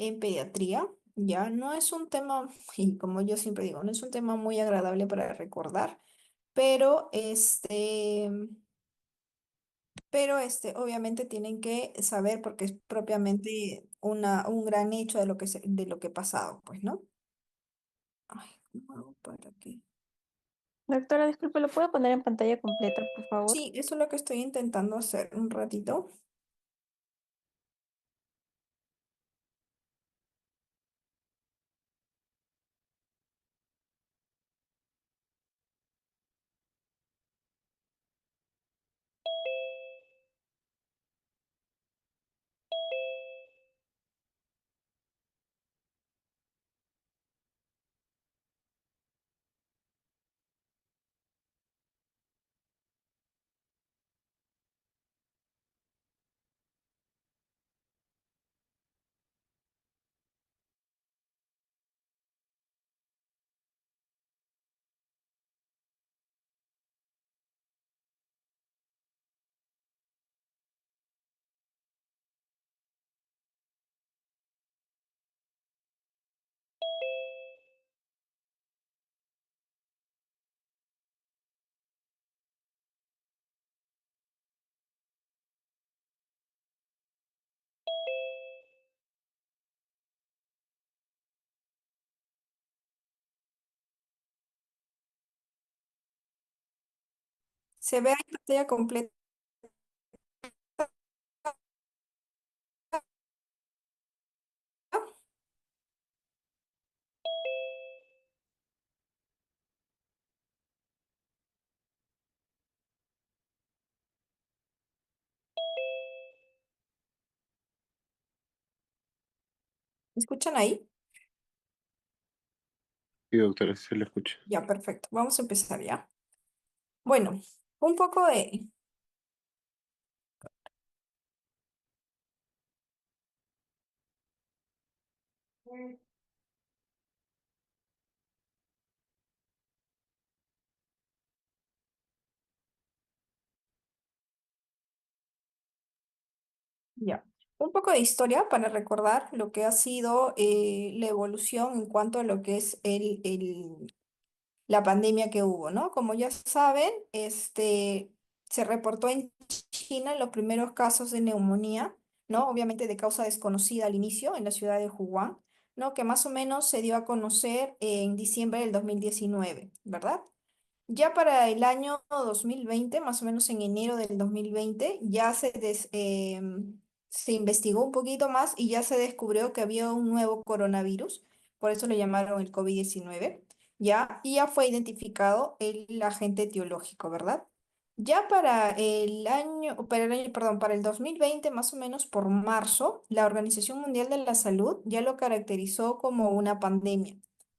en pediatría. Ya no es un tema, y como yo siempre digo, no es un tema muy agradable para recordar, pero obviamente tienen que saber porque es propiamente un gran hecho de de lo que ha pasado, pues, ¿no? Ay, ¿cómo hago para qué? Doctora, disculpe, ¿lo puedo poner en pantalla completa, por favor? Sí, eso es lo que estoy intentando hacer un ratito. Se ve en pantalla completa. ¿Me escuchan ahí? Sí, doctora, sí se le escucha. Ya, perfecto. Vamos a empezar ya. Bueno, un poco de... Ya. Un poco de historia para recordar lo que ha sido la evolución en cuanto a lo que es la pandemia que hubo, ¿no? Como ya saben, se reportó en China los primeros casos de neumonía, ¿no? Obviamente de causa desconocida al inicio en la ciudad de Wuhan, ¿no? Que más o menos se dio a conocer en diciembre del 2019, ¿verdad? Ya para el año 2020, más o menos en enero del 2020, se investigó un poquito más y ya se descubrió que había un nuevo coronavirus, por eso le llamaron el COVID-19, ya, y ya fue identificado el agente etiológico, ¿verdad? Ya perdón, para el 2020, más o menos por marzo, la Organización Mundial de la Salud ya lo caracterizó como una pandemia.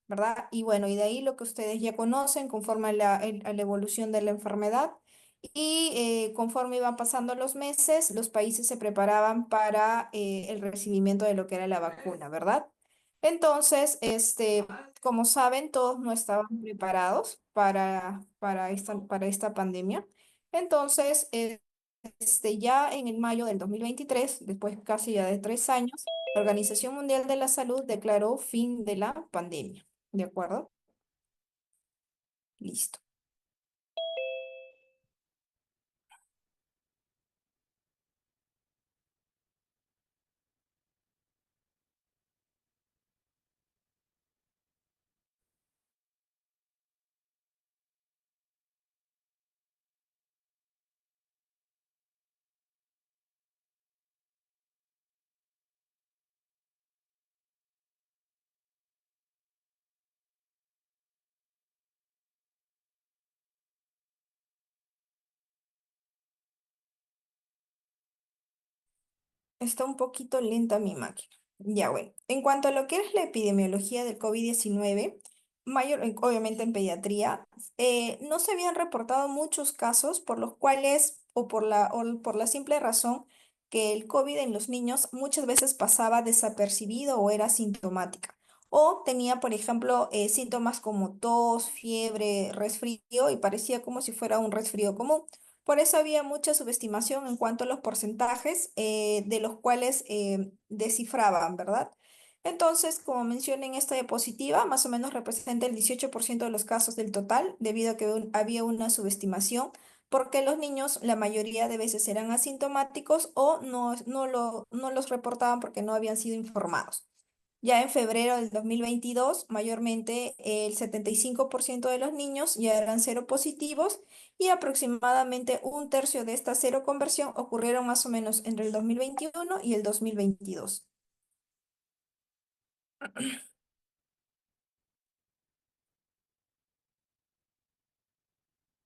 ¿Verdad? Y bueno, y de ahí lo que ustedes ya conocen conforme a la evolución de la enfermedad. Y conforme iban pasando los meses, los países se preparaban para el recibimiento de lo que era la vacuna, ¿verdad? Entonces, como saben, todos no estaban preparados para esta pandemia. Entonces, ya en el mayo del 2023, después casi ya de 3 años, la Organización Mundial de la Salud declaró fin de la pandemia. ¿De acuerdo? Listo. Está un poquito lenta mi máquina. Ya, bueno. En cuanto a lo que es la epidemiología del COVID-19, obviamente en pediatría, no se habían reportado muchos casos por los cuales, o por la simple razón que el COVID en los niños muchas veces pasaba desapercibido o era sintomática. O tenía, por ejemplo, síntomas como tos, fiebre, resfrío y parecía como si fuera un resfrío común. Por eso había mucha subestimación en cuanto a los porcentajes de los cuales descifraban, ¿verdad? Entonces, como mencioné en esta diapositiva, más o menos representa el 18% de los casos del total, debido a que había una subestimación, porque los niños, la mayoría de veces eran asintomáticos o no los reportaban porque no habían sido informados. Ya en febrero del 2022, mayormente el 75% de los niños ya eran seropositivos y aproximadamente un tercio de esta seroconversión ocurrieron más o menos entre el 2021 y el 2022.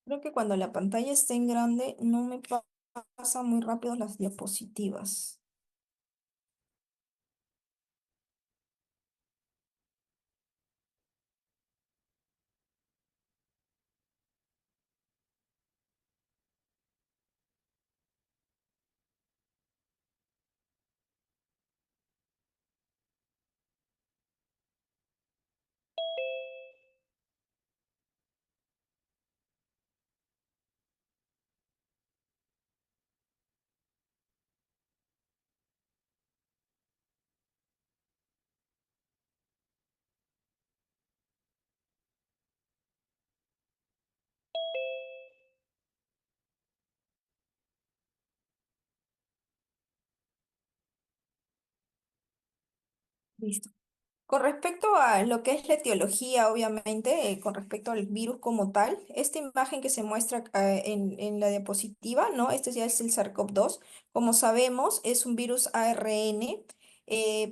Creo que cuando la pantalla esté en grande no me pasan muy rápido las diapositivas. Listo. Con respecto a lo que es la etiología, obviamente, con respecto al virus como tal, esta imagen que se muestra en la diapositiva, ¿no? Este ya es el SARS-CoV-2. Como sabemos, es un virus ARN,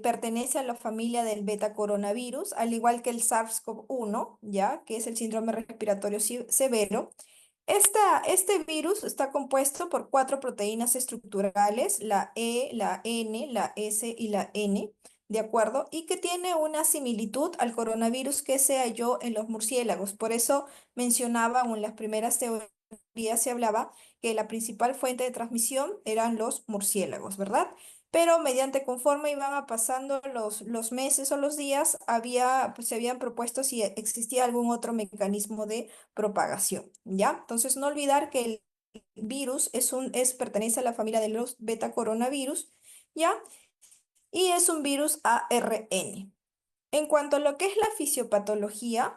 pertenece a la familia del beta coronavirus, al igual que el SARS-CoV-1, ¿ya? Que es el síndrome respiratorio severo. Este virus está compuesto por cuatro proteínas estructurales, la E, la N, la S y la N, ¿de acuerdo? Y que tiene una similitud al coronavirus que se halló en los murciélagos. Por eso mencionaba, o en las primeras teorías se hablaba que la principal fuente de transmisión eran los murciélagos, ¿verdad? Pero mediante conforme iban pasando los meses o los días, pues, se habían propuesto si existía algún otro mecanismo de propagación, ¿ya? Entonces, no olvidar que el virus pertenece a la familia de los beta coronavirus, ¿ya? Y es un virus ARN. En cuanto a lo que es la fisiopatología,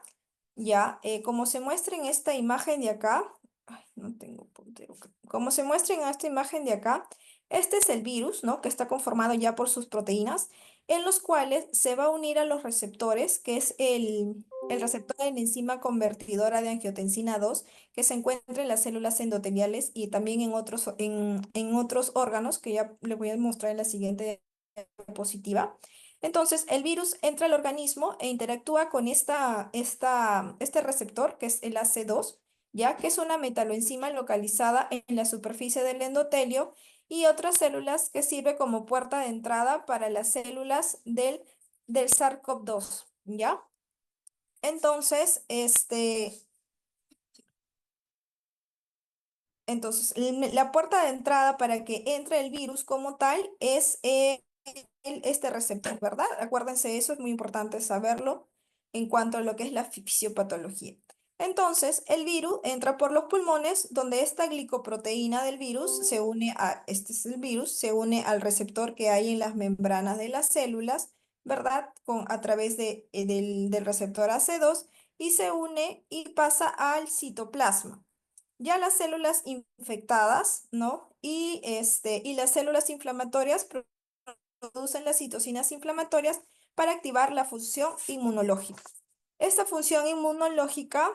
ya, como se muestra en esta imagen de acá, ay, no tengo puntero. Como se muestra en esta imagen de acá, este es el virus, ¿no? Que está conformado ya por sus proteínas, en los cuales se va a unir a los receptores, que es el receptor de la enzima convertidora de angiotensina 2, que se encuentra en las células endoteliales y también en otros órganos, que ya les voy a mostrar en la siguiente diapositiva. Entonces, el virus entra al organismo e interactúa con este receptor, que es el AC2, ya que es una metaloenzima localizada en la superficie del endotelio y otras células que sirve como puerta de entrada para las células del SARS-CoV-2, ¿ya? Entonces, la puerta de entrada para que entre el virus como tal es este receptor, ¿verdad? Acuérdense, eso es muy importante saberlo en cuanto a lo que es la fisiopatología. Entonces, el virus entra por los pulmones, donde esta glicoproteína del virus se une este es el virus, se une al receptor que hay en las membranas de las células, ¿verdad? A través del receptor AC2 y se une y pasa al citoplasma. Ya las células infectadas, ¿no? Y las células inflamatorias producen las citocinas inflamatorias para activar la función inmunológica. Esta función inmunológica,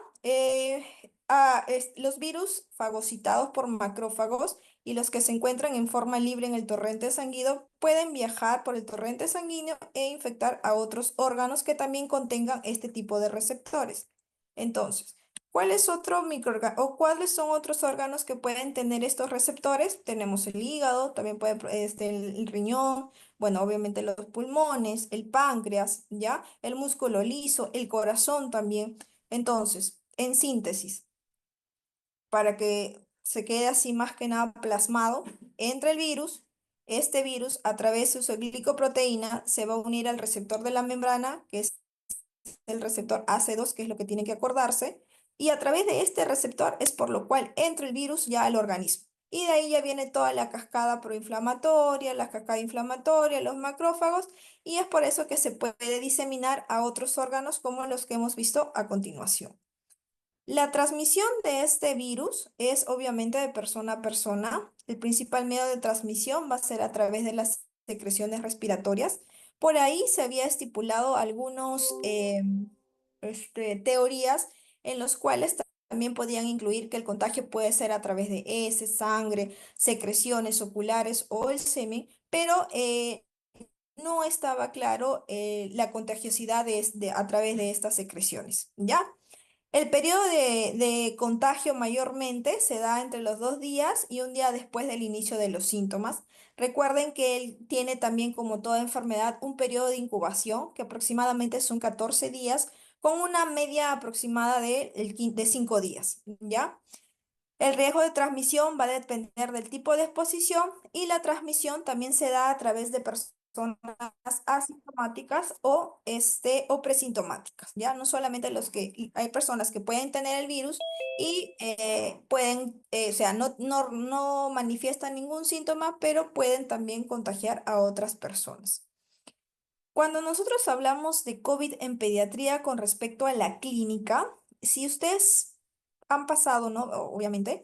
los virus fagocitados por macrófagos y los que se encuentran en forma libre en el torrente sanguíneo pueden viajar por el torrente sanguíneo e infectar a otros órganos que también contengan este tipo de receptores. Entonces, ¿cuáles son otros órganos que pueden tener estos receptores? Tenemos el hígado, también puede, el riñón, bueno, obviamente los pulmones, el páncreas, ¿ya? El músculo liso, el corazón también. Entonces, en síntesis, para que se quede así más que nada plasmado, entra el virus, este virus a través de su glicoproteína se va a unir al receptor de la membrana, que es el receptor AC2, que es lo que tiene que acordarse, y a través de este receptor es por lo cual entra el virus ya al organismo. y de ahí ya viene toda la cascada proinflamatoria, la cascada inflamatoria, los macrófagos, y es por eso que se puede diseminar a otros órganos como los que hemos visto a continuación. La transmisión de este virus es obviamente de persona a persona. El principal medio de transmisión va a ser a través de las secreciones respiratorias. Por ahí se había estipulado algunos teorías en los cuales también podían incluir que el contagio puede ser a través de heces, sangre, secreciones oculares o el semen, pero no estaba claro la contagiosidad a través de estas secreciones, ¿ya? El periodo de contagio mayormente se da entre los 2 días y un día después del inicio de los síntomas. Recuerden que él tiene también, como toda enfermedad, un periodo de incubación que aproximadamente son 14 días, con una media aproximada de 5 días, ¿ya? El riesgo de transmisión va a depender del tipo de exposición y la transmisión también se da a través de personas asintomáticas o presintomáticas, ¿ya? No solamente y hay personas que pueden tener el virus y pueden, o sea, no manifiestan ningún síntoma, pero pueden también contagiar a otras personas. Cuando nosotros hablamos de COVID en pediatría con respecto a la clínica, si ustedes han pasado, ¿no? Obviamente,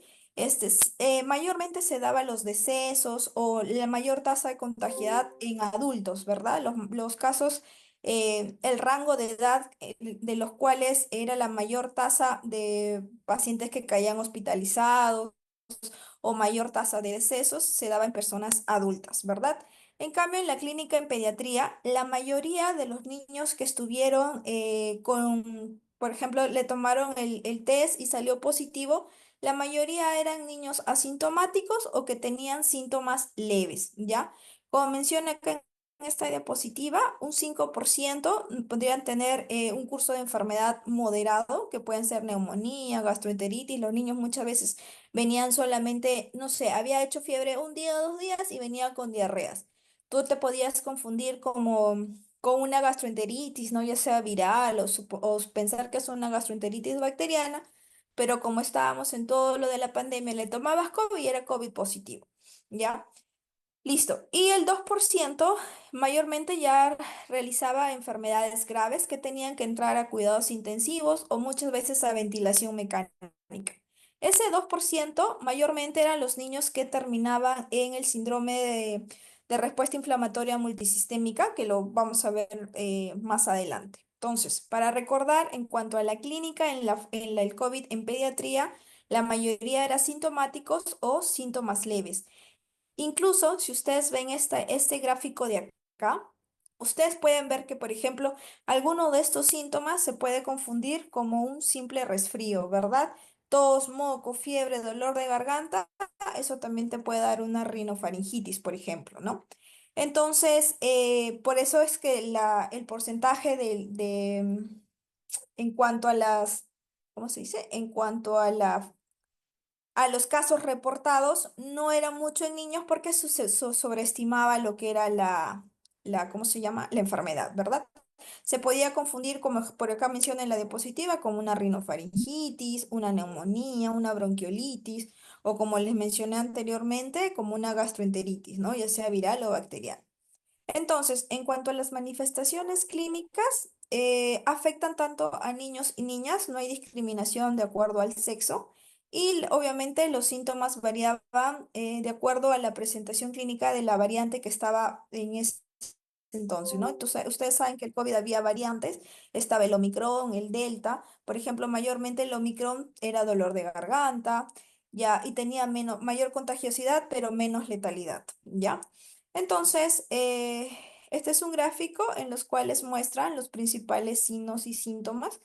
mayormente se daba los decesos o la mayor tasa de contagiedad en adultos, ¿verdad? Los casos, el rango de edad de los cuales era la mayor tasa de pacientes que caían hospitalizados o mayor tasa de decesos se daba en personas adultas, ¿verdad? En cambio, en la clínica en pediatría, la mayoría de los niños que estuvieron por ejemplo, le tomaron el test y salió positivo, la mayoría eran niños asintomáticos o que tenían síntomas leves, ¿ya? Como menciona acá en esta diapositiva, un 5% podrían tener un curso de enfermedad moderado, que pueden ser neumonía, gastroenteritis. Los niños muchas veces venían solamente, no sé, había hecho fiebre un día o 2 días y venía con diarreas. Tú te podías confundir como con una gastroenteritis, ¿no? Ya sea viral o pensar que es una gastroenteritis bacteriana, pero como estábamos en todo lo de la pandemia, le tomabas COVID y era COVID positivo, ¿ya? Listo. Y el 2% mayormente ya realizaba enfermedades graves que tenían que entrar a cuidados intensivos o muchas veces a ventilación mecánica. Ese 2% mayormente eran los niños que terminaban en el síndrome de respuesta inflamatoria multisistémica, que lo vamos a ver más adelante. Entonces, para recordar, en cuanto a la clínica, el COVID en pediatría, la mayoría eran sintomáticos o síntomas leves. Incluso si ustedes ven este gráfico de acá, ustedes pueden ver que, por ejemplo, alguno de estos síntomas se puede confundir como un simple resfrío, ¿verdad? Tos, moco, fiebre, dolor de garganta, eso también te puede dar una rinofaringitis, por ejemplo, ¿no? Entonces, por eso es que el porcentaje en cuanto a ¿cómo se dice? En cuanto a los casos reportados no era mucho en niños porque se sobreestimaba lo que era ¿cómo se llama? La enfermedad, ¿verdad? Se podía confundir, como por acá menciona en la diapositiva, con una rinofaringitis, una neumonía, una bronquiolitis o como les mencioné anteriormente, como una gastroenteritis, ¿no? Ya sea viral o bacteriana. Entonces, en cuanto a las manifestaciones clínicas, afectan tanto a niños y niñas, no hay discriminación de acuerdo al sexo y obviamente los síntomas variaban de acuerdo a la presentación clínica de la variante que estaba en ese entonces, ¿no? Entonces, ustedes saben que el COVID había variantes, estaba el Omicron, el Delta, por ejemplo, mayormente el Omicron era dolor de garganta, ya, y tenía mayor contagiosidad, pero menos letalidad, ¿ya? Entonces, este es un gráfico en los cuales muestran los principales signos y síntomas,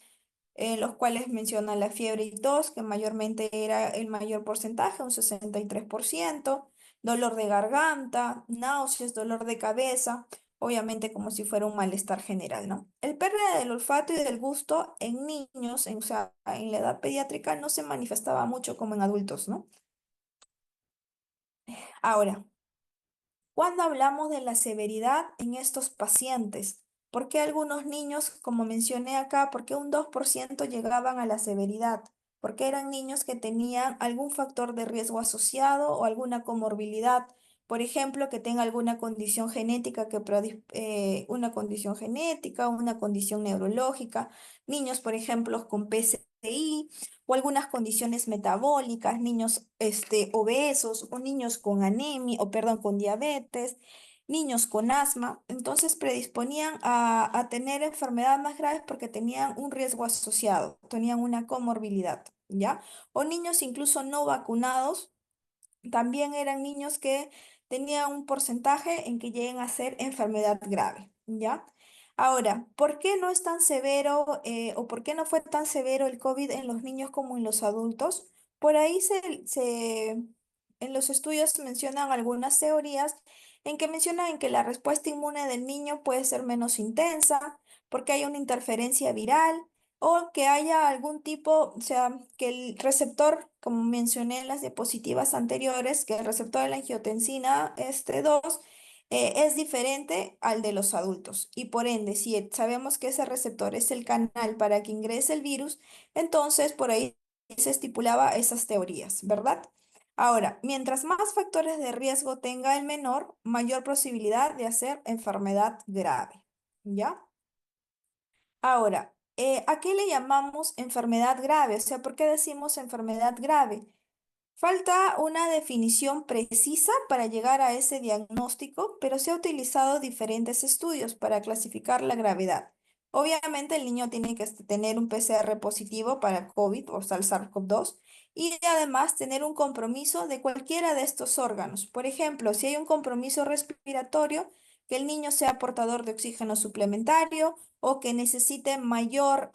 en los cuales menciona la fiebre y tos, que mayormente era el mayor porcentaje, un 63%, dolor de garganta, náuseas, dolor de cabeza, obviamente como si fuera un malestar general, ¿no? El pérdida del olfato y del gusto en niños, o sea, en la edad pediátrica, no se manifestaba mucho como en adultos, ¿no? Ahora, cuando hablamos de la severidad en estos pacientes, ¿por qué algunos niños, como mencioné acá, por qué un 2% llegaban a la severidad? porque eran niños que tenían algún factor de riesgo asociado o alguna comorbilidad. Por ejemplo, que tenga alguna condición genética una condición genética, una condición neurológica, niños, por ejemplo, con PCI o algunas condiciones metabólicas, niños obesos o niños con anemia o perdón, con diabetes, niños con asma, entonces predisponían a tener enfermedades más graves porque tenían un riesgo asociado, tenían una comorbilidad, ¿ya? O niños incluso no vacunados también eran niños que tenían un porcentaje en que lleguen a ser enfermedad grave, ¿ya? Ahora, ¿por qué no es tan severo o por qué no fue tan severo el COVID en los niños como en los adultos? Por ahí en los estudios mencionan algunas teorías en que mencionan en que la respuesta inmune del niño puede ser menos intensa porque hay una interferencia viral o que haya algún tipo, o sea, que el receptor, como mencioné en las diapositivas anteriores, que el receptor de la angiotensina 2 es diferente al de los adultos. Y por ende, si sabemos que ese receptor es el canal para que ingrese el virus, entonces por ahí se estipulaba esas teorías, ¿verdad? Ahora, mientras más factores de riesgo tenga el menor, mayor posibilidad de hacer enfermedad grave, ¿ya? Ahora, ¿a qué le llamamos enfermedad grave? O sea, ¿por qué decimos enfermedad grave? Falta una definición precisa para llegar a ese diagnóstico, pero se ha utilizado diferentes estudios para clasificar la gravedad. Obviamente el niño tiene que tener un PCR positivo para COVID o SARS-CoV-2 y además tener un compromiso de cualquiera de estos órganos. Por ejemplo, si hay un compromiso respiratorio, que el niño sea portador de oxígeno suplementario o que necesite mayor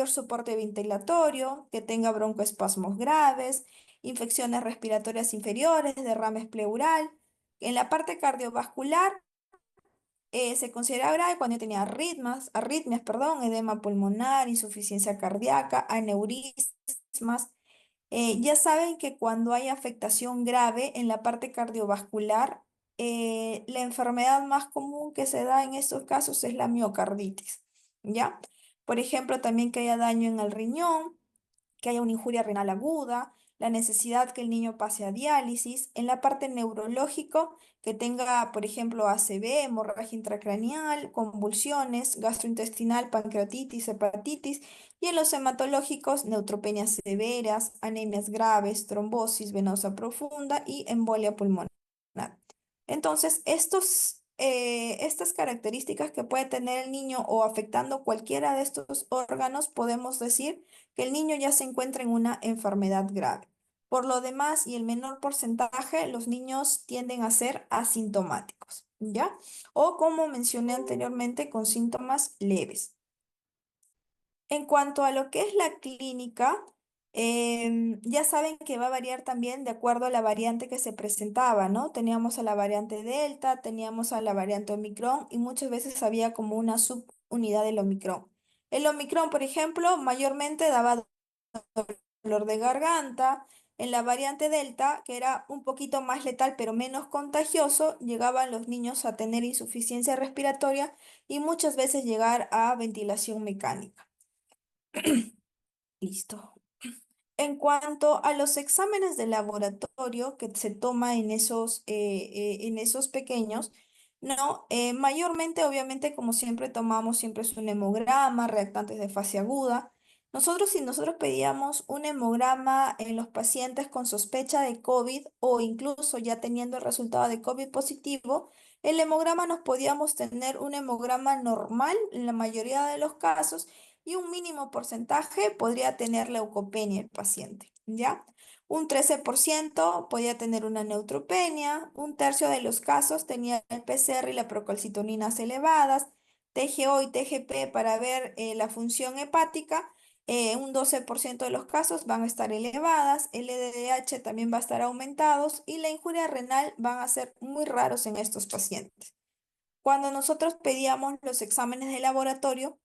soporte ventilatorio, que tenga broncoespasmos graves, infecciones respiratorias inferiores, derrames pleural. En la parte cardiovascular se considera grave cuando tenía arritmias, perdón, edema pulmonar, insuficiencia cardíaca, aneurismas. Ya saben que cuando hay afectación grave en la parte cardiovascular, la enfermedad más común que se da en estos casos es la miocarditis, ¿ya? Por ejemplo, también que haya daño en el riñón, que haya una injuria renal aguda, la necesidad que el niño pase a diálisis, en la parte neurológico, que tenga, por ejemplo, ACV, hemorragia intracraneal, convulsiones, gastrointestinal, pancreatitis, hepatitis, y en los hematológicos, neutropenias severas, anemias graves, trombosis venosa profunda y embolia pulmonar. Entonces, estas características que puede tener el niño o afectando cualquiera de estos órganos, podemos decir que el niño ya se encuentra en una enfermedad grave. Por lo demás, y el menor porcentaje, los niños tienden a ser asintomáticos, ¿ya? O como mencioné anteriormente, con síntomas leves. En cuanto a lo que es la clínica, ya saben que va a variar también de acuerdo a la variante que se presentaba, ¿no? Teníamos a la variante Delta, teníamos a la variante Omicron y muchas veces había como una subunidad del Omicron. El Omicron, por ejemplo, mayormente daba dolor de garganta. En la variante Delta, que era un poquito más letal pero menos contagioso, llegaban los niños a tener insuficiencia respiratoria y muchas veces llegar a ventilación mecánica. Listo. En cuanto a los exámenes de laboratorio que se toma en esos pequeños, no, mayormente, obviamente, como siempre tomamos, siempre es un hemograma, reactantes de fase aguda. Si nosotros pedíamos un hemograma en los pacientes con sospecha de COVID o incluso ya teniendo el resultado de COVID positivo, el hemograma nos podíamos tener un hemograma normal en la mayoría de los casos y un mínimo porcentaje podría tener leucopenia el paciente, ¿ya? Un 13% podía tener una neutropenia, un tercio de los casos tenía el PCR y la procalcitoninas elevadas, TGO y TGP para ver la función hepática, un 12% de los casos van a estar elevadas, el LDH también va a estar aumentados y la injuria renal van a ser muy raros en estos pacientes. Cuando nosotros pedíamos los exámenes de laboratorio,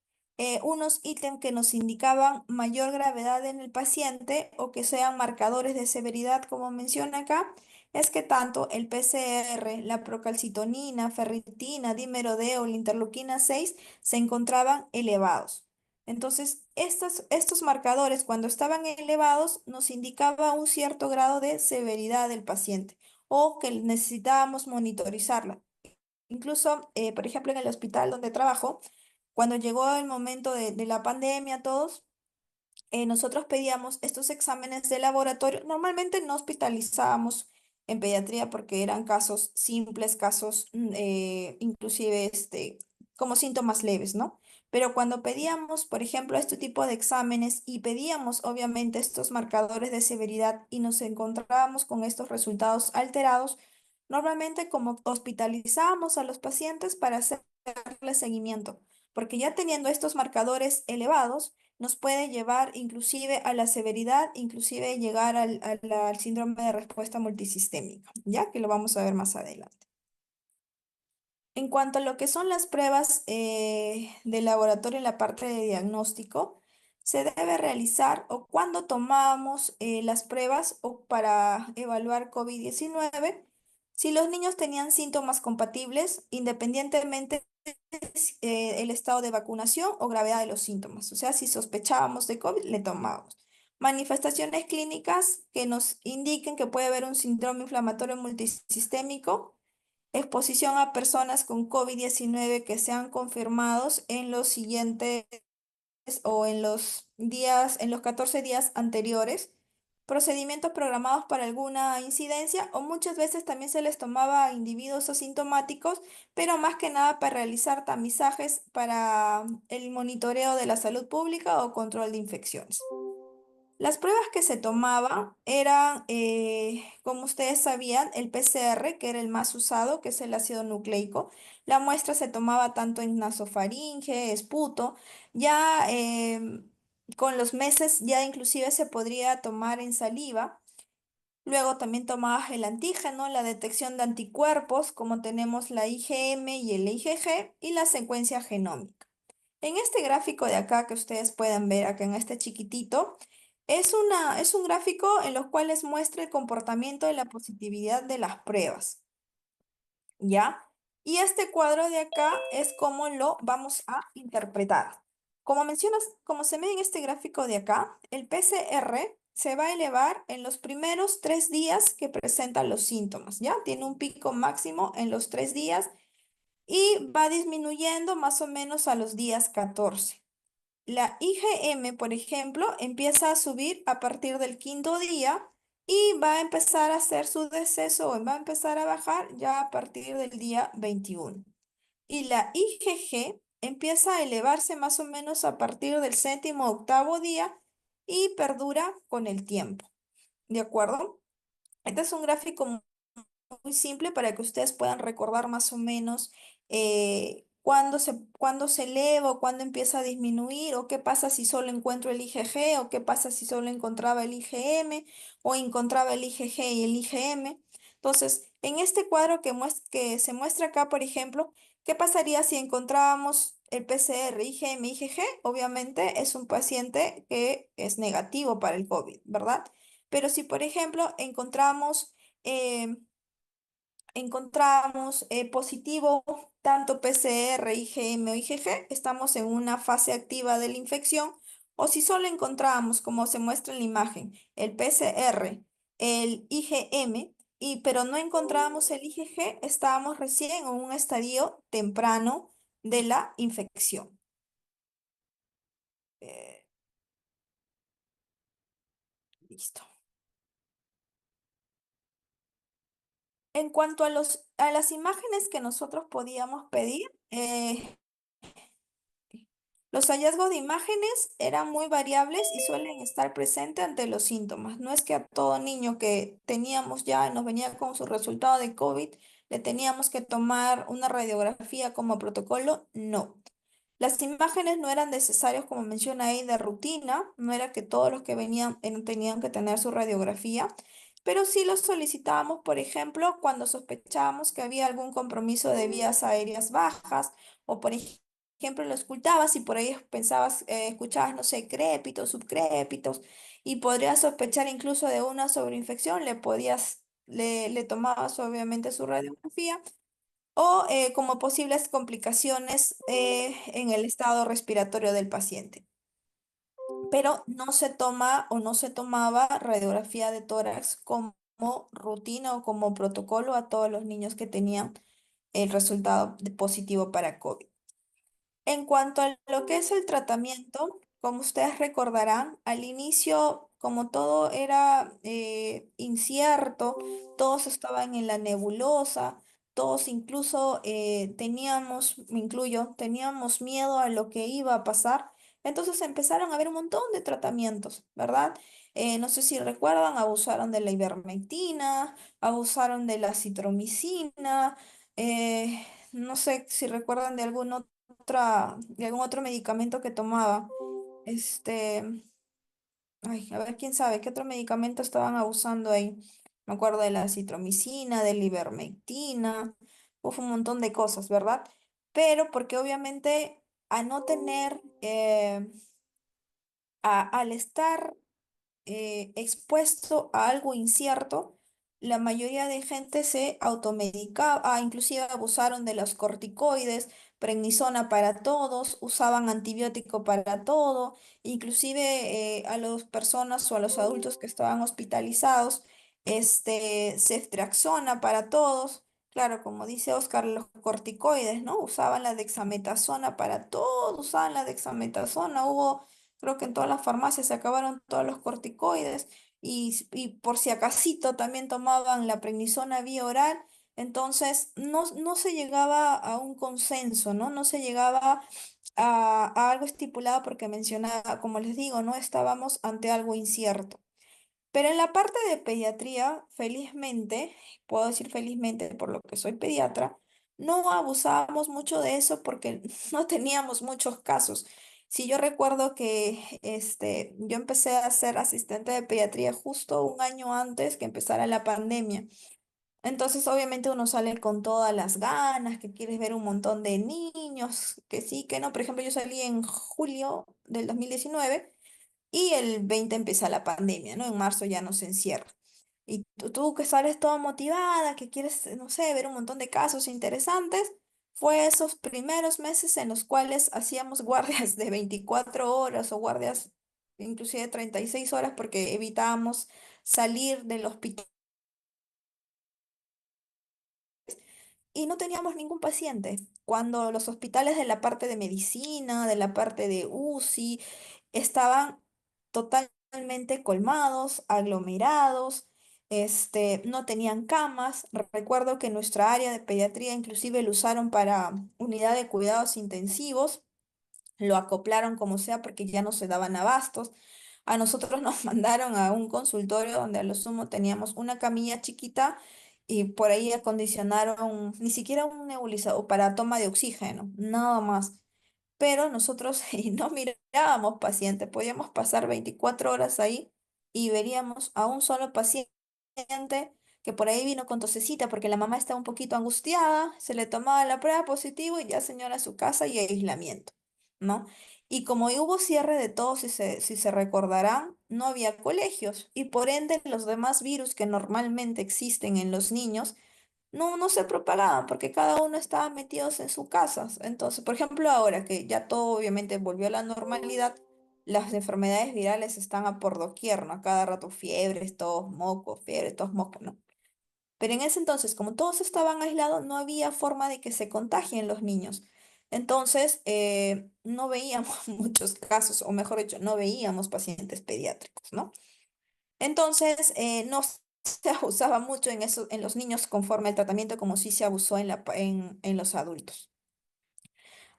unos ítems que nos indicaban mayor gravedad en el paciente o que sean marcadores de severidad, como menciona acá, es que tanto el PCR, la procalcitonina, ferritina, dímero D o la interleuquina 6 se encontraban elevados. Entonces, estos marcadores, cuando estaban elevados, nos indicaba un cierto grado de severidad del paciente o que necesitábamos monitorizarla. Incluso, por ejemplo, en el hospital donde trabajo, cuando llegó el momento de la pandemia, todos nosotros pedíamos estos exámenes de laboratorio. Normalmente no hospitalizábamos en pediatría porque eran casos simples, casos inclusive como síntomas leves, ¿no? Pero cuando pedíamos, por ejemplo, este tipo de exámenes y pedíamos obviamente estos marcadores de severidad y nos encontrábamos con estos resultados alterados, normalmente como hospitalizábamos a los pacientes para hacerle seguimiento, porque ya teniendo estos marcadores elevados, nos puede llevar inclusive a la severidad, inclusive llegar al síndrome de respuesta multisistémica, ya que lo vamos a ver más adelante. En cuanto a lo que son las pruebas de laboratorio en la parte de diagnóstico, se debe realizar o cuando tomamos las pruebas o para evaluar COVID-19, si los niños tenían síntomas compatibles, independientemente el estado de vacunación o gravedad de los síntomas. O sea, si sospechábamos de COVID, le tomábamos. Manifestaciones clínicas que nos indiquen que puede haber un síndrome inflamatorio multisistémico, exposición a personas con COVID-19 que sean confirmados en los siguientes o en los días, en los 14 días anteriores, procedimientos programados para alguna incidencia o muchas veces también se les tomaba a individuos asintomáticos, pero más que nada para realizar tamizajes para el monitoreo de la salud pública o control de infecciones. Las pruebas que se tomaban eran, como ustedes sabían, el PCR, que era el más usado, que es el ácido nucleico. La muestra se tomaba tanto en nasofaringe, esputo. Ya con los meses, ya inclusive se podría tomar en saliva. Luego también tomabas el antígeno, la detección de anticuerpos, como tenemos la IgM y el IgG, y la secuencia genómica. En este gráfico de acá que ustedes pueden ver acá en este chiquitito, es un gráfico en los cuales muestra el comportamiento de la positividad de las pruebas, ¿ya? Y este cuadro de acá es cómo lo vamos a interpretar. Como mencionas, como se ve en este gráfico de acá, el PCR se va a elevar en los primeros 3 días que presentan los síntomas, ¿ya? Tiene un pico máximo en los 3 días y va disminuyendo más o menos a los días 14. La IgM, por ejemplo, empieza a subir a partir del quinto día y va a empezar a hacer su deceso o va a empezar a bajar ya a partir del día 21. Y la IgG empieza a elevarse más o menos a partir del séptimo o octavo día y perdura con el tiempo. ¿De acuerdo? Este es un gráfico muy simple para que ustedes puedan recordar más o menos cuándo se eleva o cuándo empieza a disminuir o qué pasa si solo encuentro el IgG o qué pasa si solo encontraba el IgM o encontraba el IgG y el IgM. Entonces, en este cuadro que se muestra acá, por ejemplo, ¿qué pasaría si encontrábamos el PCR IgM IgG? Obviamente es un paciente que es negativo para el COVID, ¿verdad? Pero si, por ejemplo, encontramos positivo tanto PCR, IgM o IgG, estamos en una fase activa de la infección, o si solo encontramos, como se muestra en la imagen, el PCR, el IgM, pero no encontramos el IgG, estábamos recién en un estadio temprano de la infección. Eh, Listo. En cuanto a a las imágenes que nosotros podíamos pedir, los hallazgos de imágenes eran muy variables y suelen estar presentes ante los síntomas. No es que a todo niño que teníamos ya, nos venía con su resultado de COVID, le teníamos que tomar una radiografía como protocolo, no. Las imágenes no eran necesarias, como menciona ahí, de rutina, no era que todos los que venían tenían que tener su radiografía, pero sí los solicitábamos, por ejemplo, cuando sospechábamos que había algún compromiso de vías aéreas bajas o, por ejemplo, lo escuchabas y por ahí pensabas, escuchabas, no sé, crépitos, subcrépitos, y podrías sospechar incluso de una sobreinfección, le tomabas obviamente su radiografía o como posibles complicaciones en el estado respiratorio del paciente. pero no se toma o no se tomaba radiografía de tórax como rutina o como protocolo a todos los niños que tenían el resultado positivo para COVID. En cuanto a lo que es el tratamiento, como ustedes recordarán, al inicio, como todo era incierto, todos estaban en la nebulosa, todos incluso teníamos, me incluyo, teníamos miedo a lo que iba a pasar. Entonces empezaron a haber un montón de tratamientos, ¿verdad? No sé si recuerdan, abusaron de la ivermectina, abusaron de la citromicina, no sé si recuerdan de de algún otro medicamento que tomaba. Este, ay, a ver, quién sabe, ¿qué otro medicamento estaban abusando ahí? Me acuerdo de la citromicina, de la ivermectina, un montón de cosas, ¿verdad? Pero porque obviamente a no tener, al estar expuesto a algo incierto, la mayoría de gente se automedicaba, inclusive abusaron de los corticoides, prednisona para todos, usaban antibiótico para todo, inclusive a las personas o a los adultos que estaban hospitalizados, ceftriaxona para todos. Claro, como dice Oscar, los corticoides, ¿no? Usaban la dexametasona para todo, usaban la dexametasona. Creo que en todas las farmacias se acabaron todos los corticoides y por si acasito también tomaban la prednisona vía oral. Entonces no se llegaba a un consenso, ¿no? No se llegaba a algo estipulado porque mencionaba, como les digo, no estábamos ante algo incierto. Pero en la parte de pediatría, felizmente, puedo decir felizmente por lo que soy pediatra, no abusábamos mucho de eso porque no teníamos muchos casos. Si yo recuerdo que yo empecé a ser asistente de pediatría justo un año antes que empezara la pandemia. Entonces, obviamente uno sale con todas las ganas, que quieres ver un montón de niños, que sí, que no. Por ejemplo, yo salí en julio del 2019 y el 20 empieza la pandemia, ¿no? En marzo ya nos encierra. Y tú que sales toda motivada, que quieres, no sé, ver un montón de casos interesantes, fue esos primeros meses en los cuales hacíamos guardias de 24 horas o guardias inclusive de 36 horas porque evitábamos salir del hospital y no teníamos ningún paciente. Cuando los hospitales de la parte de medicina, de la parte de UCI, estaban totalmente colmados, aglomerados, no tenían camas. Recuerdo que nuestra área de pediatría inclusive lo usaron para unidad de cuidados intensivos, lo acoplaron como sea porque ya no se daban abastos. A nosotros nos mandaron a un consultorio donde a lo sumo teníamos una camilla chiquita y por ahí acondicionaron ni siquiera un nebulizador para toma de oxígeno, nada más. Pero nosotros y no mirábamos pacientes, podíamos pasar 24 horas ahí y veríamos a un solo paciente que por ahí vino con tosecita porque la mamá estaba un poquito angustiada, se le tomaba la prueba positivo y ya señora a su casa y aislamiento, ¿no? Y como hubo cierre de todo, si se recordarán, no había colegios y por ende los demás virus que normalmente existen en los niños no se propagaban porque cada uno estaba metidos en su casa. Entonces, por ejemplo, ahora que ya todo obviamente volvió a la normalidad, las enfermedades virales están a por doquier, ¿no? A cada rato fiebres, tos, mocos, fiebres, tos, mocos, ¿no? Pero en ese entonces, como todos estaban aislados, no había forma de que se contagien los niños. Entonces, no veíamos muchos casos, o mejor dicho, no veíamos pacientes pediátricos, ¿no? Entonces, no se abusaba mucho en eso, en los niños conforme al tratamiento como sí se abusó en los adultos.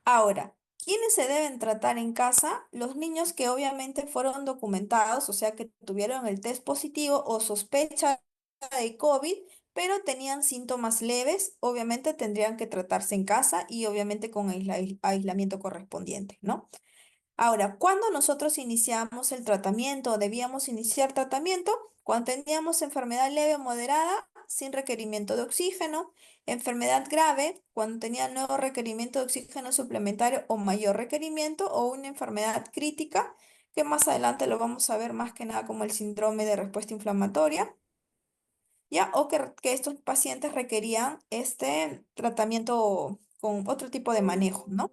Ahora, ¿quiénes se deben tratar en casa? Los niños que obviamente fueron documentados, o sea, que tuvieron el test positivo o sospecha de COVID, pero tenían síntomas leves, obviamente tendrían que tratarse en casa y obviamente con aislamiento correspondiente, ¿no? Ahora, ¿cuándo nosotros iniciamos el tratamiento o debíamos iniciar tratamiento? Cuando teníamos enfermedad leve o moderada sin requerimiento de oxígeno, enfermedad grave, cuando tenía nuevo requerimiento de oxígeno suplementario o mayor requerimiento, o una enfermedad crítica, que más adelante lo vamos a ver más que nada como el síndrome de respuesta inflamatoria, ¿ya? O que estos pacientes requerían este tratamiento con otro tipo de manejo, ¿no?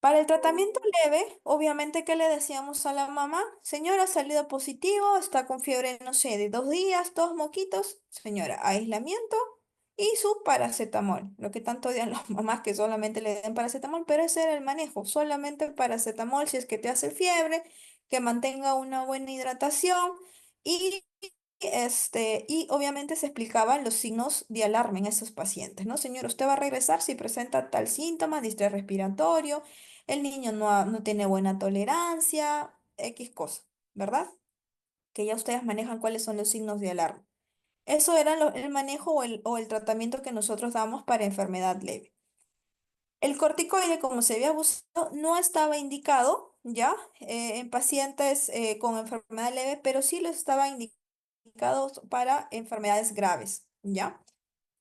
Para el tratamiento leve, obviamente, ¿qué le decíamos a la mamá? Señora, salido positivo, está con fiebre, no sé, de 2 días, dos moquitos. Señora, aislamiento y su paracetamol. Lo que tanto odian las mamás que solamente le den paracetamol, pero ese era el manejo, solamente paracetamol si es que te hace fiebre, que mantenga una buena hidratación y y obviamente se explicaban los signos de alarma en esos pacientes, ¿no? Señor, usted va a regresar si presenta tal síntoma, distrés respiratorio, el niño no tiene buena tolerancia, X cosa, ¿verdad? Que ya ustedes manejan cuáles son los signos de alarma. Eso era el manejo o el tratamiento que nosotros damos para enfermedad leve. El corticoide, como se había abusado, no estaba indicado ya en pacientes con enfermedad leve, pero sí lo estaba indicado para enfermedades graves, ¿ya?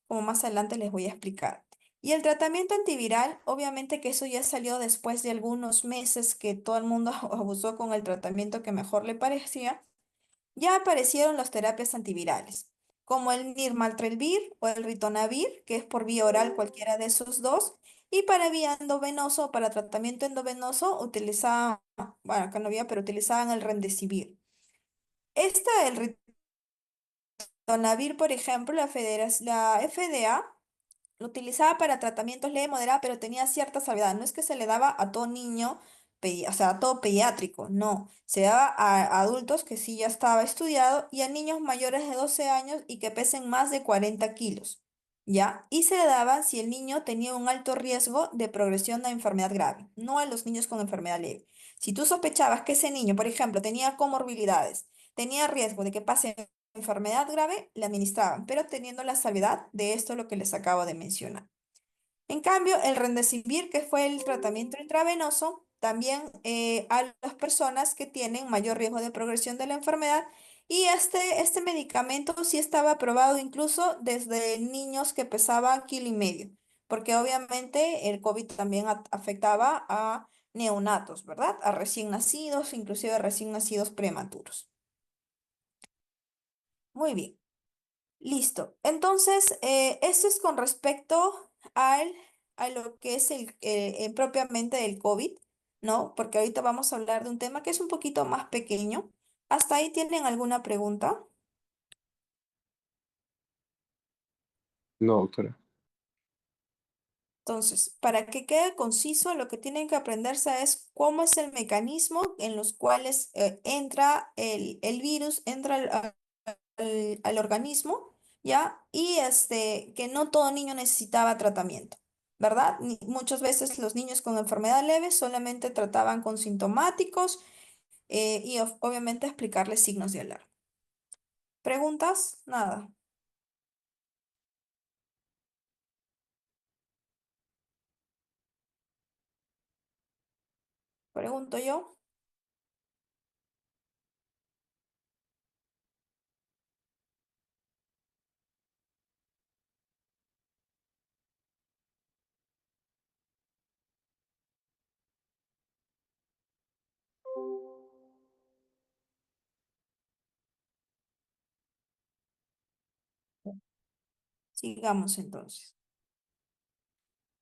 Como más adelante les voy a explicar. Y el tratamiento antiviral, obviamente que eso ya salió después de algunos meses que todo el mundo abusó con el tratamiento que mejor le parecía. Ya aparecieron las terapias antivirales, como el nirmatrelvir o el ritonavir, que es por vía oral cualquiera de esos dos, y para vía endovenoso o para tratamiento endovenoso utilizaban, bueno, acá no había, pero utilizaban el remdesivir. El ritonavir, por ejemplo, la FDA lo utilizaba para tratamientos leve moderada, pero tenía cierta salvedad. No es que se le daba a todo niño, o sea, a todo pediátrico, no. Se daba a adultos que sí ya estaba estudiado y a niños mayores de 12 años y que pesen más de 40 kilos, ¿ya? Y se le daba si el niño tenía un alto riesgo de progresión de enfermedad grave, no a los niños con enfermedad leve. Si tú sospechabas que ese niño, por ejemplo, tenía comorbilidades, tenía riesgo de que pase enfermedad grave, le administraban, pero teniendo la salvedad de esto lo que les acabo de mencionar. En cambio, el Remdesivir, que fue el tratamiento intravenoso, también a las personas que tienen mayor riesgo de progresión de la enfermedad, y este medicamento sí estaba aprobado incluso desde niños que pesaban kilo y medio, porque obviamente el COVID también afectaba a neonatos, ¿verdad? A recién nacidos, inclusive a recién nacidos prematuros. Muy bien. Listo. Entonces, esto es con respecto a lo que es propiamente el COVID, ¿no? Porque ahorita vamos a hablar de un tema que es un poquito más pequeño. ¿Hasta ahí tienen alguna pregunta? No, doctora. Entonces, para que quede conciso, lo que tienen que aprenderse es cómo es el mecanismo en los cuales entra el virus, entra al organismo, ¿ya? Y que no todo niño necesitaba tratamiento, ¿verdad? Muchas veces los niños con enfermedad leve solamente trataban con sintomáticos y obviamente explicarles signos de alarma. ¿Preguntas? Nada. ¿Pregunto yo? Sigamos entonces.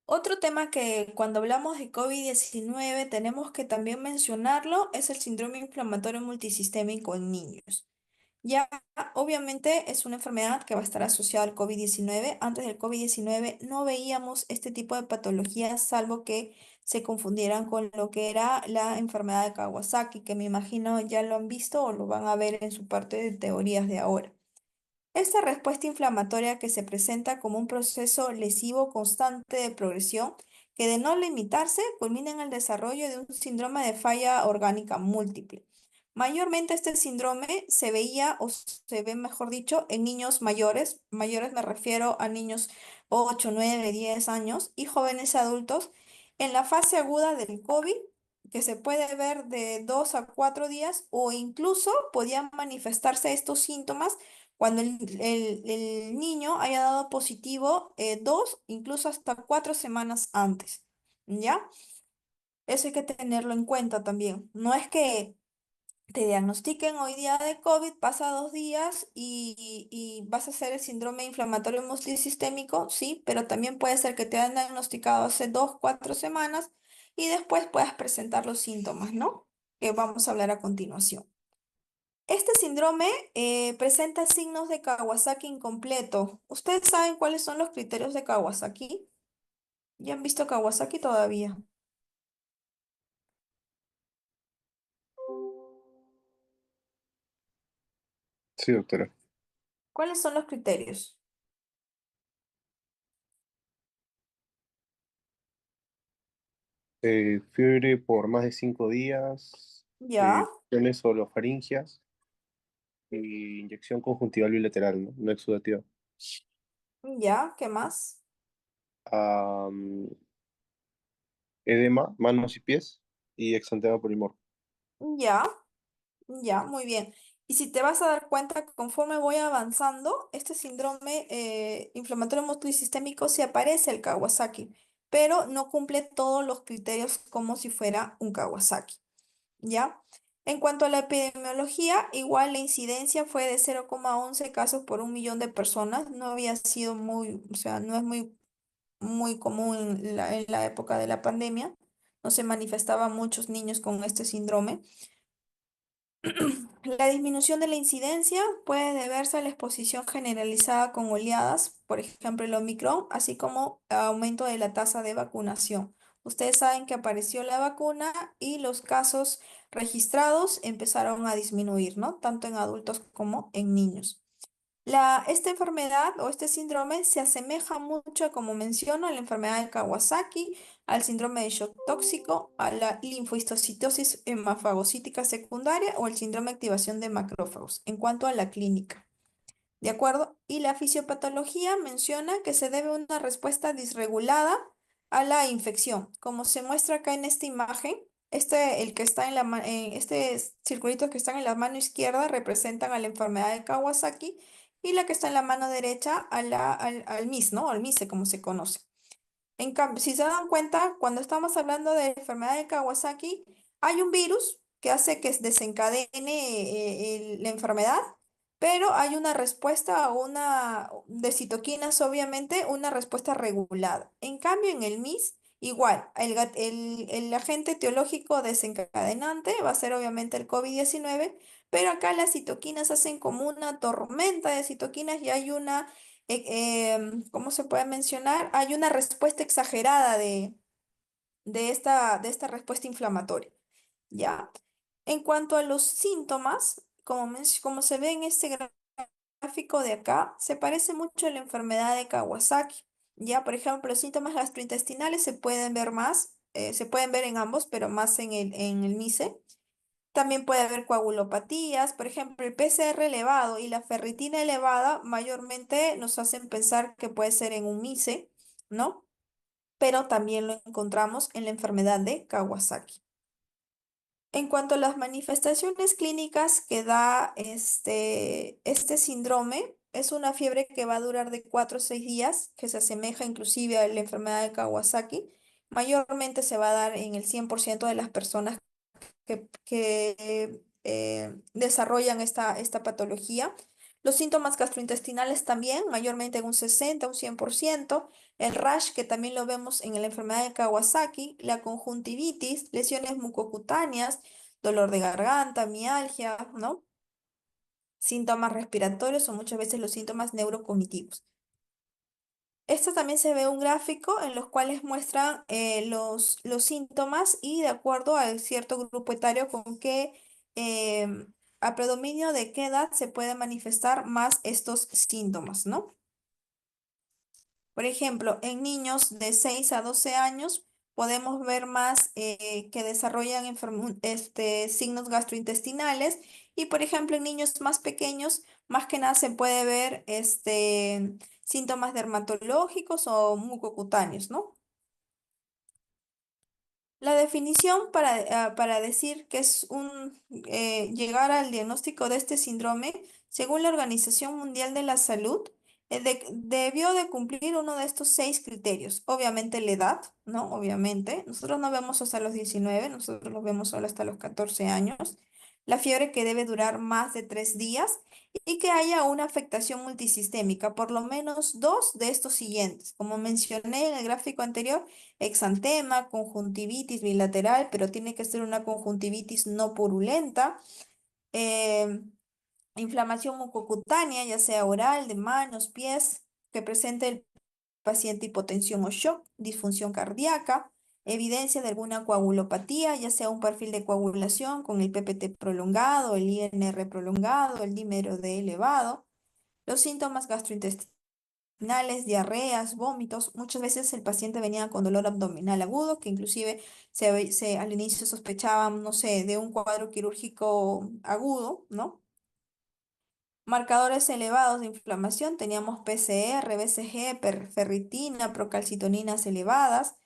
Otro tema que cuando hablamos de COVID-19 tenemos que también mencionarlo es el síndrome inflamatorio multisistémico en niños. Ya, obviamente es una enfermedad que va a estar asociada al COVID-19. Antes del COVID-19 no veíamos este tipo de patologías, salvo que se confundieran con lo que era la enfermedad de Kawasaki, que me imagino ya lo han visto o lo van a ver en su parte de teorías de ahora. Esta respuesta inflamatoria que se presenta como un proceso lesivo constante de progresión que de no limitarse culmina en el desarrollo de un síndrome de falla orgánica múltiple. Mayormente este síndrome se veía o se ve, mejor dicho, en niños mayores. Mayores me refiero a niños 8, 9, 10 años y jóvenes adultos en la fase aguda del COVID que se puede ver de 2 a 4 días o incluso podían manifestarse estos síntomas cuando el niño haya dado positivo 2, incluso hasta 4 semanas antes, ¿ya? Eso hay que tenerlo en cuenta también. No es que te diagnostiquen hoy día de COVID, pasa 2 días y vas a hacer el síndrome inflamatorio multisistémico, sí, pero también puede ser que te hayan diagnosticado hace 2, 4 semanas y después puedas presentar los síntomas, ¿no? Que vamos a hablar a continuación. Este síndrome presenta signos de Kawasaki incompleto. ¿Ustedes saben cuáles son los criterios de Kawasaki? ¿Ya han visto Kawasaki todavía? Sí, doctora. ¿Cuáles son los criterios? Fiebre por más de 5 días, Ya, lesiones orofaringias y inyección conjuntival bilateral, ¿no? No exudativa. ya, ¿qué más? Am, edema, manos y pies y exantema polimorfo. Ya, ya, muy bien. Y si te vas a dar cuenta, conforme voy avanzando, este síndrome inflamatorio multisistémico se aparece el Kawasaki, pero no cumple todos los criterios como si fuera un Kawasaki. ¿Ya? En cuanto a la epidemiología, igual la incidencia fue de 0,11 casos por 1 millón de personas. No había sido muy, o sea, no es muy común en la época de la pandemia. No se manifestaban muchos niños con este síndrome. La disminución de la incidencia puede deberse a la exposición generalizada con oleadas, por ejemplo el Omicron, así como aumento de la tasa de vacunación. Ustedes saben que apareció la vacuna y los casos registrados empezaron a disminuir, ¿no? Tanto en adultos como en niños. Esta enfermedad o este síndrome se asemeja mucho, como menciono, a la enfermedad de Kawasaki, al síndrome de shock tóxico, a la linfohistocitosis hemafagocítica secundaria o el síndrome de activación de macrófagos en cuanto a la clínica. ¿De acuerdo? Y la fisiopatología menciona que se debe a una respuesta disregulada a la infección, como se muestra acá en esta imagen. El que está en este circulito que están en la mano izquierda representan a la enfermedad de Kawasaki y la que está en la mano derecha al MIS, ¿no? Al MISE, como se conoce. En cambio, si se dan cuenta, cuando estamos hablando de enfermedad de Kawasaki, hay un virus que hace que desencadene la enfermedad, pero hay una respuesta a una de citoquinas, obviamente, una respuesta regulada. En cambio, en el MIS, igual, el agente etiológico desencadenante va a ser obviamente el COVID-19, pero acá las citoquinas hacen como una tormenta de citoquinas y hay ¿cómo se puede mencionar? Hay una respuesta exagerada de esta respuesta inflamatoria, ¿ya? En cuanto a los síntomas, como se ve en este gráfico de acá, se parece mucho a la enfermedad de Kawasaki, ¿ya? Por ejemplo, los síntomas gastrointestinales se pueden ver en ambos, pero más en el MICE. También puede haber coagulopatías, por ejemplo, el PCR elevado y la ferritina elevada mayormente nos hacen pensar que puede ser en un MICE, ¿no? Pero también lo encontramos en la enfermedad de Kawasaki. En cuanto a las manifestaciones clínicas que da este síndrome, es una fiebre que va a durar de 4 a 6 días, que se asemeja inclusive a la enfermedad de Kawasaki. Mayormente se va a dar en el 100% de las personas que desarrollan esta patología. Los síntomas gastrointestinales también, mayormente en un 60, un 100%. El rash, que también lo vemos en la enfermedad de Kawasaki, la conjuntivitis, lesiones mucocutáneas, dolor de garganta, mialgia, ¿no? Síntomas respiratorios o muchas veces los síntomas neurocognitivos. Esto también se ve un gráfico en los cuales muestran los síntomas y de acuerdo a cierto grupo etario con a predominio de qué edad se pueden manifestar más estos síntomas, ¿no? Por ejemplo, en niños de 6 a 12 años podemos ver más que desarrollan signos gastrointestinales y, por ejemplo, en niños más pequeños, más que nada se puede ver síntomas dermatológicos o mucocutáneos, ¿no? La definición para decir que es llegar al diagnóstico de este síndrome, según la Organización Mundial de la Salud, debió de cumplir uno de estos 6 criterios. Obviamente la edad, ¿no? Obviamente. Nosotros no vemos hasta los 19, nosotros los vemos solo hasta los 14 años. la fiebre que debe durar más de 3 días y que haya una afectación multisistémica, por lo menos dos de estos siguientes. Como mencioné en el gráfico anterior, exantema, conjuntivitis bilateral, pero tiene que ser una conjuntivitis no purulenta, eh, inflamación mucocutánea, ya sea oral, de manos, pies, que presente el paciente hipotensión o shock, disfunción cardíaca, evidencia de alguna coagulopatía, ya sea un perfil de coagulación con el PPT prolongado, el INR prolongado, el dímero D elevado, los síntomas gastrointestinales, diarreas, vómitos. Muchas veces el paciente venía con dolor abdominal agudo, que inclusive al inicio sospechaban, no sé, de un cuadro quirúrgico agudo, ¿no? Marcadores elevados de inflamación, teníamos PCR, BCG, ferritina, procalcitoninas elevadas.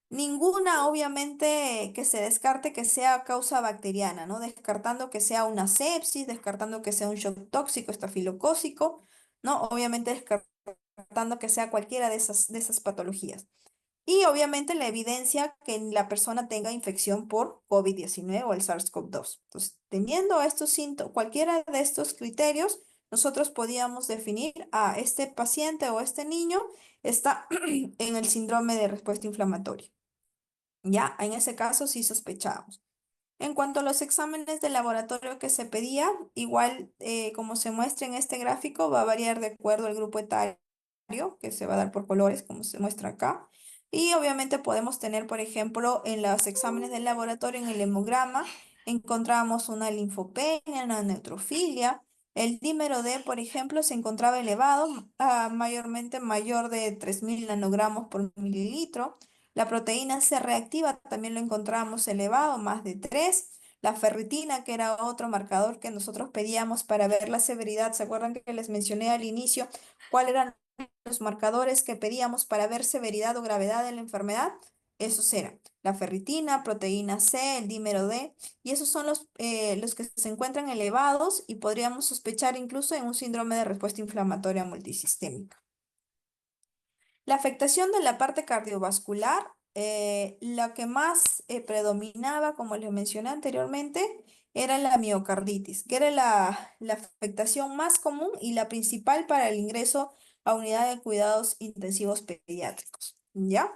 Ninguna, obviamente, que se descarte que sea causa bacteriana, ¿no? Descartando que sea una sepsis, descartando que sea un shock tóxico, estafilocócico, ¿no? Obviamente descartando que sea cualquiera de esas patologías. Y obviamente la evidencia que la persona tenga infección por COVID-19 o el SARS-CoV-2. Entonces, teniendo estos síntomas, cualquiera de estos criterios, nosotros podíamos definir a este paciente o este niño está en el síndrome de respuesta inflamatoria. Ya, en ese caso sí sospechamos. En cuanto a los exámenes de laboratorio que se pedía, igual como se muestra en este gráfico, va a variar de acuerdo al grupo etario, que se va a dar por colores, como se muestra acá. Y obviamente podemos tener, por ejemplo, en los exámenes del laboratorio, en el hemograma, encontramos una linfopenia, una neutrofilia. El dímero D, por ejemplo, se encontraba elevado, mayormente mayor de 3.000 nanogramos por mililitro. La proteína C reactiva también lo encontramos elevado, más de 3. La ferritina, que era otro marcador que nosotros pedíamos para ver la severidad. ¿Se acuerdan que les mencioné al inicio cuáles eran los marcadores que pedíamos para ver severidad o gravedad de la enfermedad? Esos eran la ferritina, proteína C, el dímero D, y esos son los que se encuentran elevados y podríamos sospechar incluso en un síndrome de respuesta inflamatoria multisistémica. La afectación de la parte cardiovascular, lo que más predominaba, como les mencioné anteriormente, era la miocarditis, que era la afectación más común y la principal para el ingreso a unidad de cuidados intensivos pediátricos. ¿Ya?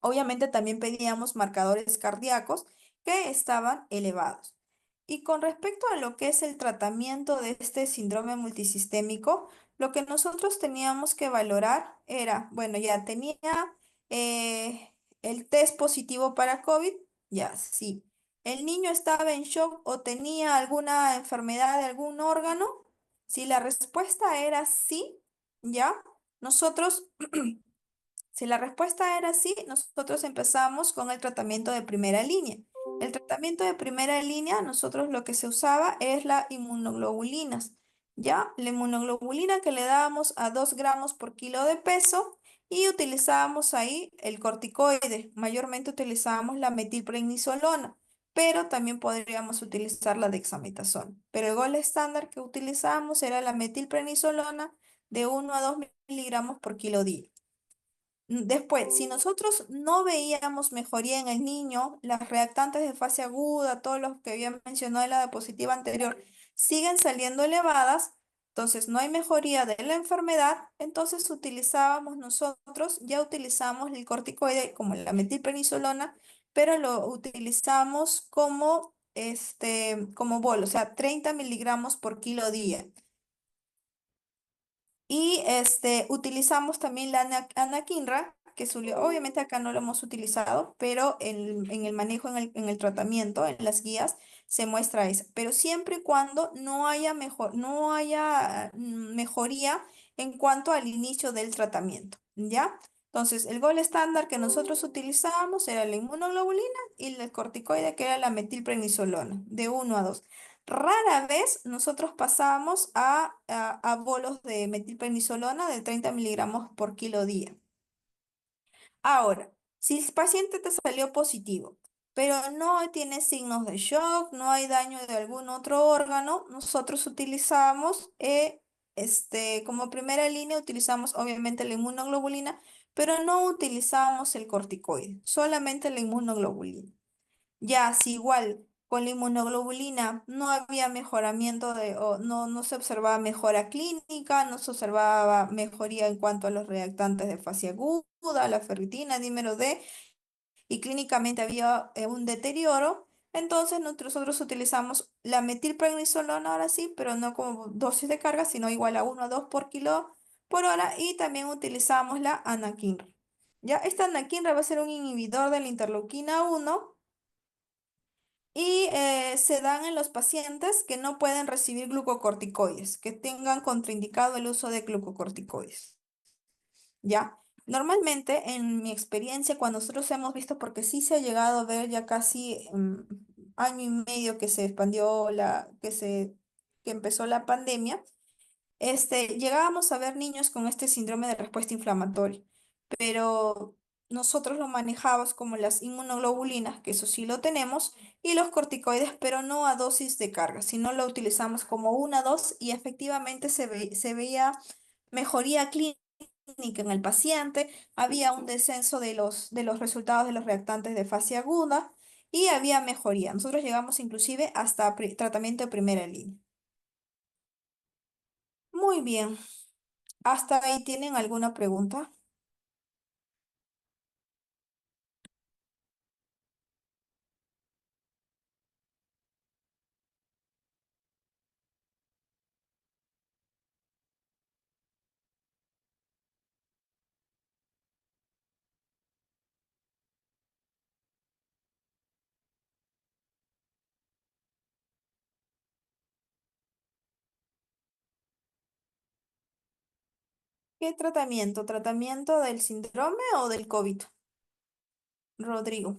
Obviamente también pedíamos marcadores cardíacos que estaban elevados. Y con respecto a lo que es el tratamiento de este síndrome multisistémico, lo que nosotros teníamos que valorar era, bueno, ya tenía eh, el test positivo para COVID, ya sí. ¿El niño estaba en shock o tenía alguna enfermedad de algún órgano? Si la respuesta era sí, ya, nosotros si la respuesta era sí, nosotros empezamos con el tratamiento de primera línea. El tratamiento de primera línea, nosotros lo que se usaba es la inmunoglobulinas. ¿Ya? La inmunoglobulina que le dábamos a 2 gramos por kilo de peso y utilizábamos ahí el corticoide. Mayormente utilizábamos la metilprednisolona, pero también podríamos utilizar la dexametasona. Pero el gol estándar que utilizábamos era la metilprednisolona de 1 a 2 miligramos por kilo día. Después, si nosotros no veíamos mejoría en el niño, las reactantes de fase aguda, todos los que había mencionado en la diapositiva anterior, siguen saliendo elevadas, entonces no hay mejoría de la enfermedad, entonces utilizábamos nosotros, ya utilizamos el corticoide como la metilprednisolona, pero lo utilizamos como bol, o sea, 30 miligramos por kilo día. Y utilizamos también la anakinra, obviamente acá no lo hemos utilizado, pero en el manejo, en el tratamiento, en las guías, se muestra eso. Pero siempre y cuando no haya mejoría en cuanto al inicio del tratamiento, ¿ya? Entonces, el gol estándar que nosotros utilizábamos era la inmunoglobulina y el corticoide, que era la metilprednisolona, de 1 a 2. Rara vez nosotros pasábamos a bolos de metilprednisolona de 30 miligramos por kilo día. Ahora, si el paciente te salió positivo, pero no tiene signos de shock, no hay daño de algún otro órgano, nosotros utilizamos, como primera línea, utilizamos obviamente la inmunoglobulina, pero no utilizamos el corticoide, solamente la inmunoglobulina. Ya, si igual con la inmunoglobulina no había mejoramiento o no se observaba mejora clínica, no se observaba mejoría en cuanto a los reactantes de fase aguda, la ferritina, dímero D, y clínicamente había un deterioro. Entonces nosotros utilizamos la metilprednisolona ahora sí, pero no como dosis de carga, sino igual a 1 a 2 por kilo por hora, y también utilizamos la anakinra. Ya, esta anakinra va a ser un inhibidor de la interleuquina 1 y se dan en los pacientes que no pueden recibir glucocorticoides, que tengan contraindicado el uso de glucocorticoides. ¿Ya? Normalmente, en mi experiencia, cuando nosotros hemos visto, porque sí se ha llegado a ver ya casi año y medio que se expandió que empezó la pandemia, llegábamos a ver niños con este síndrome de respuesta inflamatoria, pero nosotros lo manejamos como las inmunoglobulinas, que eso sí lo tenemos, y los corticoides, pero no a dosis de carga, sino lo utilizamos como una dos y efectivamente se veía mejoría clínica en el paciente, había un descenso de los resultados de los reactantes de fase aguda y había mejoría. Nosotros llegamos inclusive hasta tratamiento de primera línea. Muy bien. ¿Hasta ahí tienen alguna pregunta? ¿Qué tratamiento? ¿Tratamiento del síndrome o del COVID? Rodrigo.